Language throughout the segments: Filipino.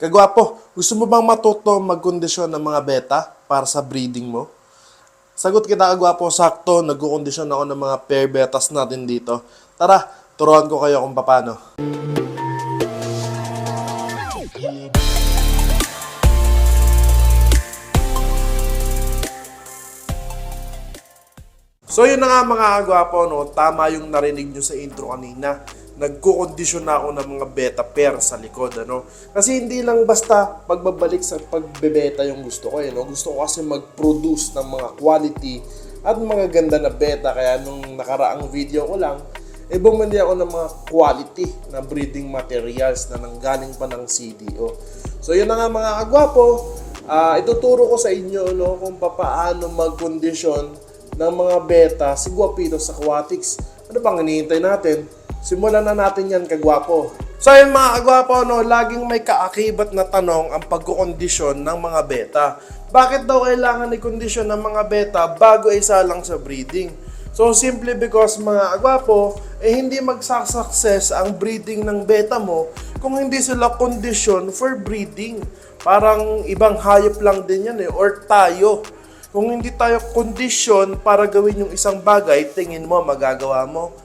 Kagwapo, gusto mo bang matuto magkondisyon ng mga beta para sa breeding mo? Sagot kita kagwapo, sakto, nagkukondisyon ako ng mga pair betas natin dito. Tara, turuan ko kayo kung paano. So yun na nga mga kagwapo, no? Tama yung narinig nyo sa intro kanina. Nagkukondisyon na ako ng mga beta pair sa likod, ano? Kasi hindi lang basta pagbabalik sa pagbebeta yung gusto ko, no? Gusto ko kasi mag-produce ng mga quality at mga ganda na beta. Kaya nung nakaraang video ko lang, bumili ako ng mga quality na breeding materials na nanggaling pa ng CDO. So yun na nga mga kagwapo, ituturo ko sa inyo, no, kung paano mag-kondisyon ng mga beta si Guapitos Aquatics. Ano bang hinihintay natin? Simulan na natin yan, kagwapo. So yun mga kagwapo, no, laging may kaakibat na tanong ang pagkukondisyon ng mga beta. Bakit daw kailangan i-kondisyon ng mga beta bago isa lang sa breeding? So simply because mga kagwapo, hindi magsasucess ang breeding ng beta mo kung hindi sila kondisyon for breeding. Parang ibang hayop lang din yan or tayo. Kung hindi tayo kondisyon para gawin yung isang bagay, tingin mo, magagawa mo.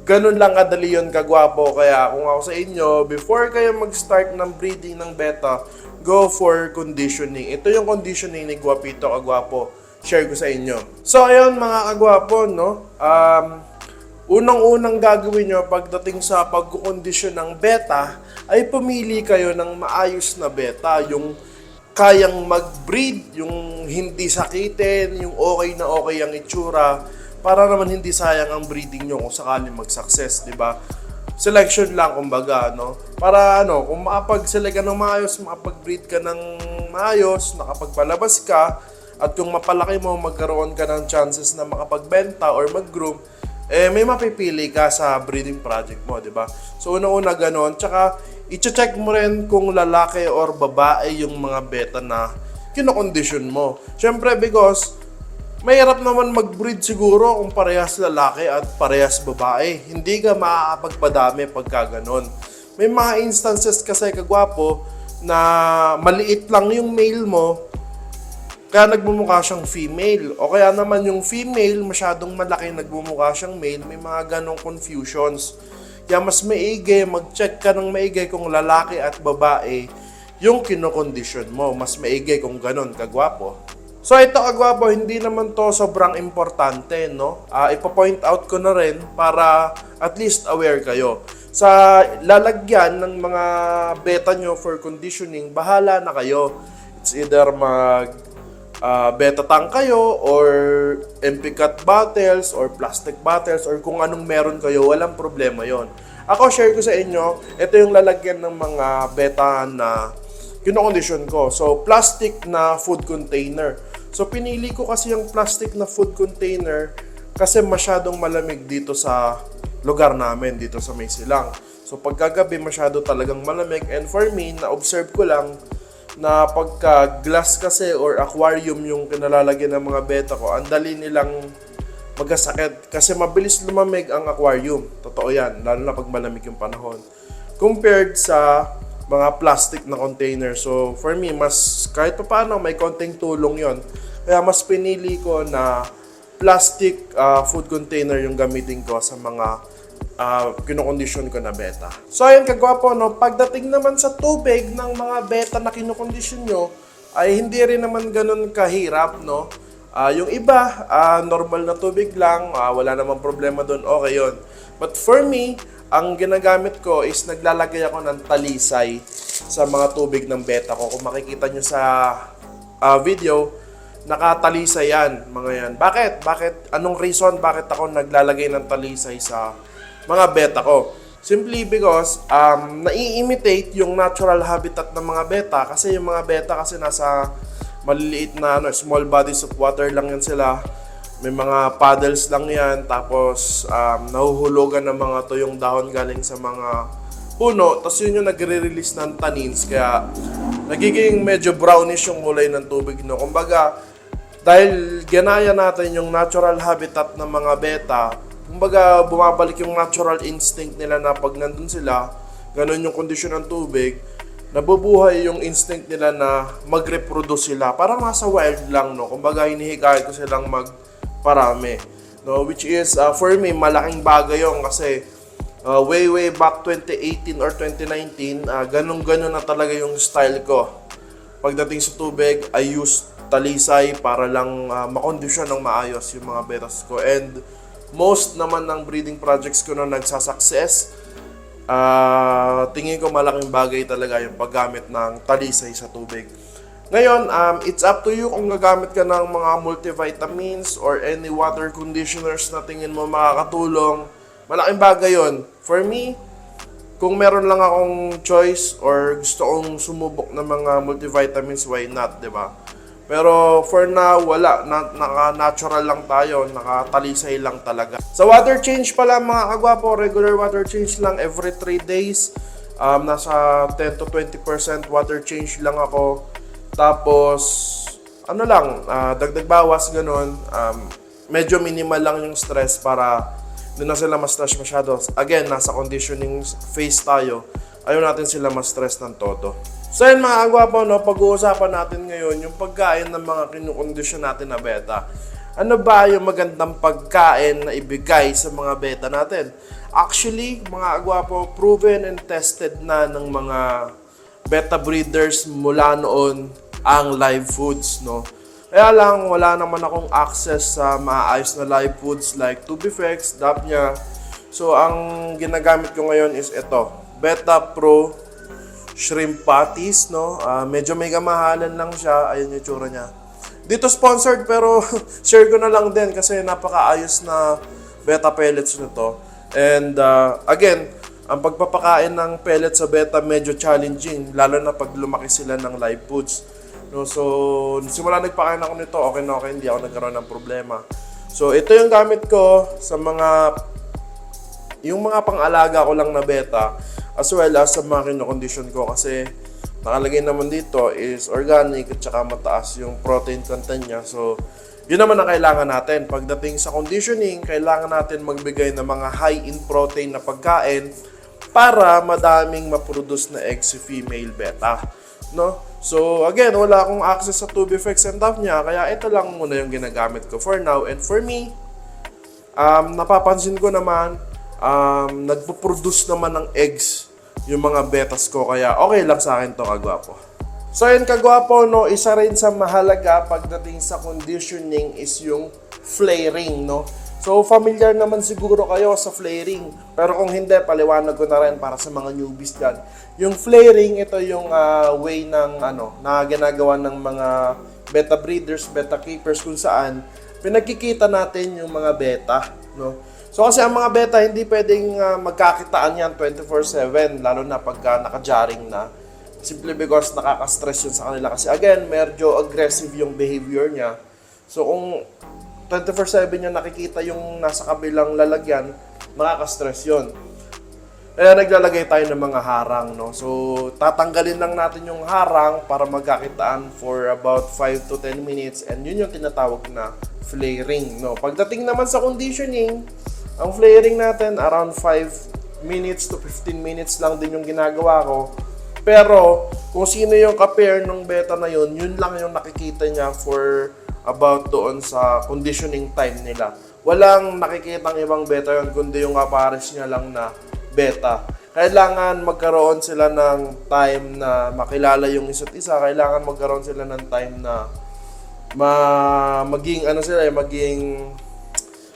Ganun lang kadali yun, kagwapo. Kaya kung ako sa inyo, before kayo mag-start ng breeding ng beta, go for conditioning. Ito yung conditioning ni Guapito, kagwapo. Share ko sa inyo. So, ayun mga kagwapo, no? Unang-unang gagawin nyo pagdating sa pagkukondisyon ng beta, ay pumili kayo ng maayos na beta. Yung kayang mag-breed, yung hindi sakitin, yung okay na okay ang itsura, para naman hindi sayang ang breeding nyo kung sakaling mag-success, di ba? Selection lang, kumbaga, no? Para kung makapag-select ka ng maayos, makapag-breed ka ng maayos, nakapagpalabas ka, at kung mapalaki mo, magkaroon ka ng chances na makapagbenta or mag-groom, may mapipili ka sa breeding project mo, di ba? So, una-una ganon. Tsaka, i-check mo rin kung lalaki or babae yung mga beta na kinokondisyon mo. Siyempre, because mahirap naman mag-breed siguro kung parehas lalaki at parehas babae. Hindi ka makakapagpadami pagka ganon. May mga instances kasi, kagwapo, na maliit lang yung male mo, kaya nagmumukha siyang female. O kaya naman yung female, masyadong malaki, nagmumukha siyang male. May mga ganong confusions. Kaya mas maigi, mag-check ka ng maigi kung lalaki at babae yung kinokondisyon mo. Mas maigi kung ganon, kagwapo. So ito, kagwapo, hindi naman to sobrang importante, no? Ipo-point out ko na rin para at least aware kayo. Sa lalagyan ng mga beta nyo for conditioning, bahala na kayo. It's either beta tank kayo or MP cut bottles or plastic bottles or kung anong meron kayo, walang problema yon. Ako, share ko sa inyo, ito yung lalagyan ng mga beta na kinokondisyon ko. So, plastic na food container. So, pinili ko kasi yung plastic na food container kasi masyadong malamig dito sa lugar namin, dito sa May Silang. So, pagkagabi masyado talagang malamig, and for me, na-observe ko lang na pagka glass kasi or aquarium yung kinalalagyan ng mga beta ko, ang dali nilang magkasakit kasi mabilis lumamig ang aquarium. Totoo yan, lalo na pag malamig yung panahon. Compared sa mga plastic na container. So, for me, mas kahit pa paano, may konting tulong yon. Kaya mas pinili ko na plastic food container yung gamitin ko sa mga kinokondisyon ko na beta. So ayun, kagwapo, no, pagdating naman sa tubig ng mga beta na kinokondisyon nyo, ay hindi rin naman ganun kahirap, no? Yung iba, normal na tubig lang, wala namang problema doon, okay yun. But for me, ang ginagamit ko is naglalagay ako ng talisay sa mga tubig ng beta ko. Kung makikita nyo sa video, nakatalisay yan, mga yan. Bakit? Anong reason bakit ako naglalagay ng talisay sa mga beta ko? Simply because nai-imitate yung natural habitat ng mga beta, kasi yung mga beta kasi nasa maliliit na small bodies of water lang yan sila. May mga paddles lang yan, tapos nahuhulugan ng mga tuyong dahon galing sa mga puno, tapos yun yung nagre-release ng tannins, kaya nagiging medyo brownish yung kulay ng tubig, no? Kumbaga, dahil ginaya natin yung natural habitat ng mga beta, kumbaga bumabalik yung natural instinct nila na pag nandun sila, ganun yung kondisyon ng tubig, nabubuhay yung instinct nila na mag-reproduce sila. Parang nasa wild lang, no? Kumbaga, hinihikayat ko silang magparami. No? Which is, for me, malaking bagay yun kasi way back 2018 or 2019, ganun-ganun na talaga yung style ko. Pagdating sa tubig, I use talisay para lang makondisyon ng maayos yung mga betas ko. And most naman ng breeding projects ko na nagsasucess, tingin ko malaking bagay talaga yung paggamit ng talisay sa tubig. Ngayon, it's up to you kung gagamit ka ng mga multivitamins or any water conditioners na tingin mo makakatulong. Malaking bagay yun. For me, kung meron lang akong choice or gusto kong sumubok ng mga multivitamins, why not, di ba? Pero for now, wala. Naka-natural lang tayo. Nakatalisay lang talaga. Sa water change pala mga kagwapo, regular water change lang every 3 days. Nasa 10 to 20% water change lang ako. Tapos, ano lang, dagdag bawas, ganun. Medyo minimal lang yung stress para hindi na sila ma-stress masyado. Again, nasa conditioning phase tayo. Ayaw natin sila ma-stress ng todo. So yun mga kagwapo, no, pag-uusapan natin ngayon yung pagkain ng mga kinukondisyon natin na beta. Ano ba yung magandang pagkain na ibigay sa mga beta natin? Actually, mga kagwapo, proven and tested na ng mga beta breeders mula noon ang live foods, no? Kaya lang, wala naman akong access sa maayos na live foods like Tubifex, Dapnia. So, ang ginagamit ko ngayon is ito, Beta Pro Shrimp Patties, no? Medyo may kamahalan lang siya. Ayun yung tsura niya. Dito sponsored pero share ko na lang din kasi napakaayos na beta pellets na to. And again, ang pagpapakain ng pellets sa beta medyo challenging, lalo na pag lumaki sila ng live foods. No, so, simula nagpakain ako nito, okay na okay, hindi ako nagkaroon ng problema. So, ito yung gamit ko sa yung mga pang-alaga ko lang na beta, as well as sa mga kinokondisyon ko kasi nakalagay naman dito is organic at saka mataas yung protein content niya. So, yun naman ang kailangan natin. Pagdating sa conditioning, kailangan natin magbigay ng mga high in protein na pagkain para madaming ma-produce na eggs si female beta. No? So, again, wala akong access sa Tubifex and Dapnia, kaya ito lang muna yung ginagamit ko for now. And for me, napapansin ko naman, nagpo-produce naman ng eggs yung mga betas ko, kaya okay lang sa akin to kagwapo. So yun kagwapo, no, isa rin sa mahalaga pagdating sa conditioning is yung flaring, no. So familiar naman siguro kayo sa flaring, pero kung hindi, paliwanag ko na rin para sa mga newbies dyan. Yung flaring, ito yung way ng na ginagawa ng mga beta breeders, beta keepers, kung saan pinagkikita natin yung mga beta, no. So kasi ang mga beta hindi pwedeng magkakitaan yan 24/7, lalo na pagka naka-jarring na. Simply because nakaka-stress yun sa kanila kasi again, medyo aggressive yung behavior niya. So kung 24/7 niya nakikita yung nasa kabilang lalagyan, nakaka-stress yun. Kaya naglalagay tayo ng mga harang, no. So tatanggalin lang natin yung harang para magkakitaan for about 5 to 10 minutes, and yun yung tinatawag na flaring, no. Pagdating naman sa conditioning, ang flaring natin, around 5 minutes to 15 minutes lang din yung ginagawa ko. Pero, kung sino yung ka-pair ng beta na yun, yun lang yung nakikita niya for about doon sa conditioning time nila. Walang nakikitang ibang beta yun, kundi yung kapares niya lang na beta. Kailangan magkaroon sila ng time na makilala yung isa't isa. Kailangan magkaroon sila ng time na maging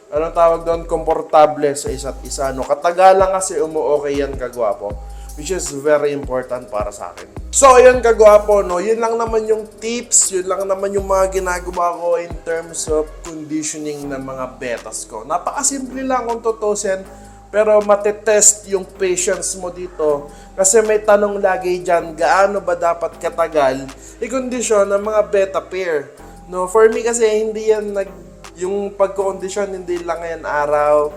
anong tawag doon, komportable sa isa't isa, no. Katagalan kasi umu-okay yan kagwapo, which is very important para sa akin. So ayun kagwapo, no, yun lang naman yung tips, yun lang naman yung mga ginagawa ko in terms of conditioning ng mga betas ko. Napakasimple lang kung tutusin, pero matetest yung patience mo dito kasi may tanong lagi dyan, gaano ba dapat katagal i-condition ng mga beta pair, no. For me kasi hindi yan yung pagkondisyon, hindi lang yan araw,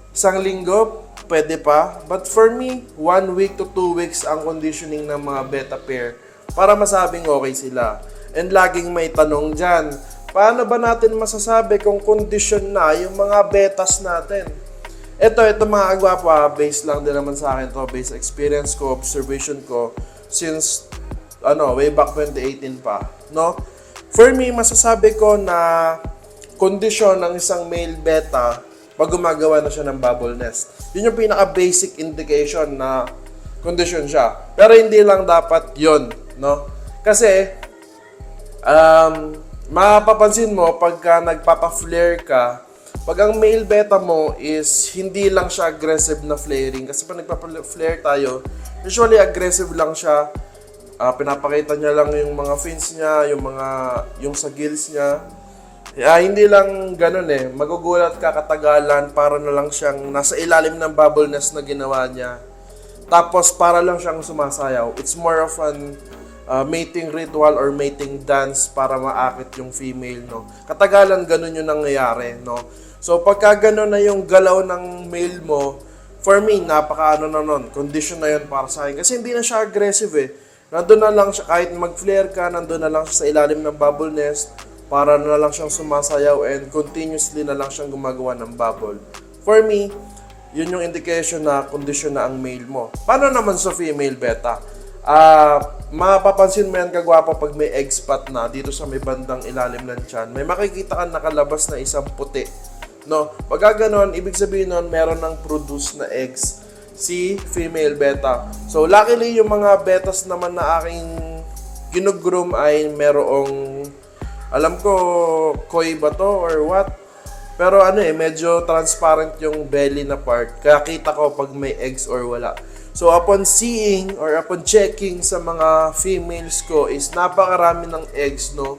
isang linggo, pwede pa. But for me, 1 week to 2 weeks ang conditioning ng mga beta pair para masabing okay sila. And laging may tanong dyan, paano ba natin masasabi kung condition na yung mga betas natin? Ito mga agwapa, based lang din naman sa akin to, based experience ko, observation ko. since way back 2018 pa, no? For me, masasabi ko na kondisyon ng isang male beta pag gumagawa na siya ng bubble nest. Yun yung pinaka-basic indication na kondisyon siya. Pero hindi lang dapat yun, no? Kasi, mapapansin mo pagka nagpapa-flare ka, pag ang male beta mo is hindi lang siya aggressive na flaring. Kasi pag nagpapa-flare tayo, usually aggressive lang siya. Pinapakita niya lang yung mga fins niya, yung sa gills niya. Hindi lang ganun eh. Magugulat ka katagalan para na lang siyang nasa ilalim ng bubble nest na ginawa niya. Tapos para lang siyang sumasayaw. It's more of an mating ritual or mating dance para maakit yung female, no? Katagalan ganun yung nangyayari, no? So pagka ganun na yung galaw ng male mo, for me, napaka condition na yun para sa akin. Kasi hindi na siya aggressive eh. Nandun na lang siya, kahit mag-flare ka, nandun na lang siya sa ilalim ng bubble nest para na lang siyang sumasayaw and continuously na lang siyang gumagawa ng bubble. For me, yun yung indication na kondisyon na ang male mo. Paano naman sa female beta? Mapapansin mo yan kagwapo pag may egg spot na dito sa may bandang ilalim ng tiyan. May makikita ka nakalabas na isang puti. No? Pag ganon, ibig sabihin nun, meron ng produce na eggs si female beta. So, luckily, yung mga betas naman na aking ginugroom ay merong, alam ko, koi ba to or what? Pero medyo transparent yung belly na part. Kaya kita ko pag may eggs or wala. So, upon seeing or upon checking sa mga females ko is napakarami ng eggs, no?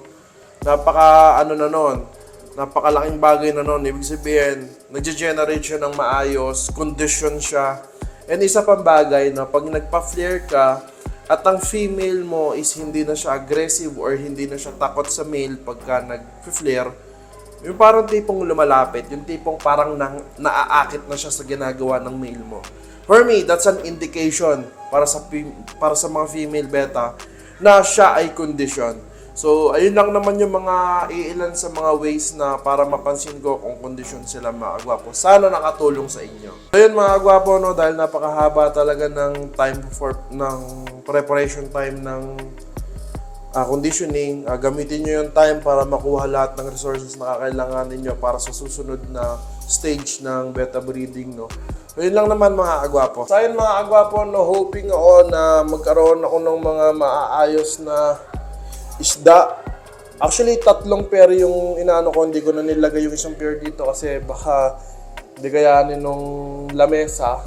Napakalaking bagay na nun. Ibig sabihin, nag-generate siya ng maayos, condition siya. And isa pang bagay na pag nagpa-flare ka at ang female mo is hindi na siya aggressive or hindi na siya takot sa male pagka nag-flare, yung parang tipong lumalapit, yung tipong parang naaakit na siya sa ginagawa ng male mo. For me, that's an indication para sa mga female beta na siya ay condition. So, ayun lang naman yung mga iilan sa mga ways na para mapansin ko kung kondisyon sila mga agwapo. Sana nakatulong sa inyo. So, yun mga agwapo, no, dahil napakahaba talaga ng ng preparation time ng conditioning. Gamitin nyo yung time para makuha lahat ng resources na kakailanganin nyo para sa susunod na stage ng beta breeding, no. So, yun lang naman mga agwapo. Sa yun mga agwapo, no, hoping ako na magkaroon ako ng mga maaayos na isda. Actually, 3 pair yung inaano ko. Hindi ko na nilagay yung isang pair dito kasi baka hindi kayanin nung lamesa.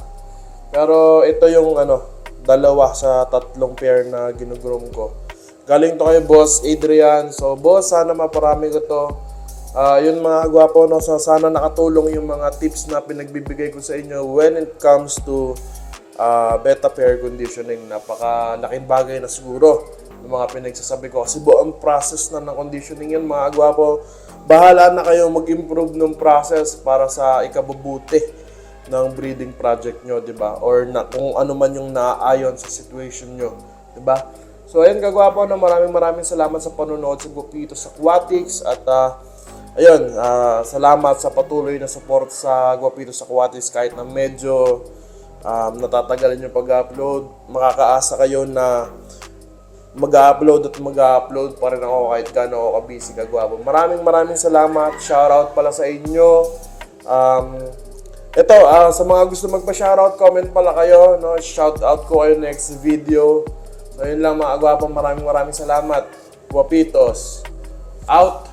Pero ito yung 2 sa 3 pair na ginugroom ko. Galing to kay Boss Adrian. So, boss, sana maparami ko to. Yun mga gwapo, no? So, sana nakatulong yung mga tips na pinagbibigay ko sa inyo when it comes to beta pair conditioning. Napakalaking bagay na siguro ng mga pinagsasabi ko. Kasi buong process na ng conditioning yan, mga agwapo. Bahala na kayo mag-improve ng process para sa ikabubuti ng breeding project nyo, di ba? Or kung ano man yung naaayon sa situation nyo, di ba? So, ayun kagwapo, na maraming salamat sa panonood sa Guapitos Aquatics. At, salamat sa patuloy na support sa Guapitos Aquatics kahit na medyo natatagal yung pag-upload. Makakaasa kayo na mag-upload pa rin ako kahit gaano ako ka-busy kagwapo. Maraming salamat. Shoutout pala sa inyo. Sa mga gusto magpa-shoutout, comment pala kayo, no? Shoutout ko kayo next video. So, yun lang mga agwapo. Maraming salamat. Guapitos. Out.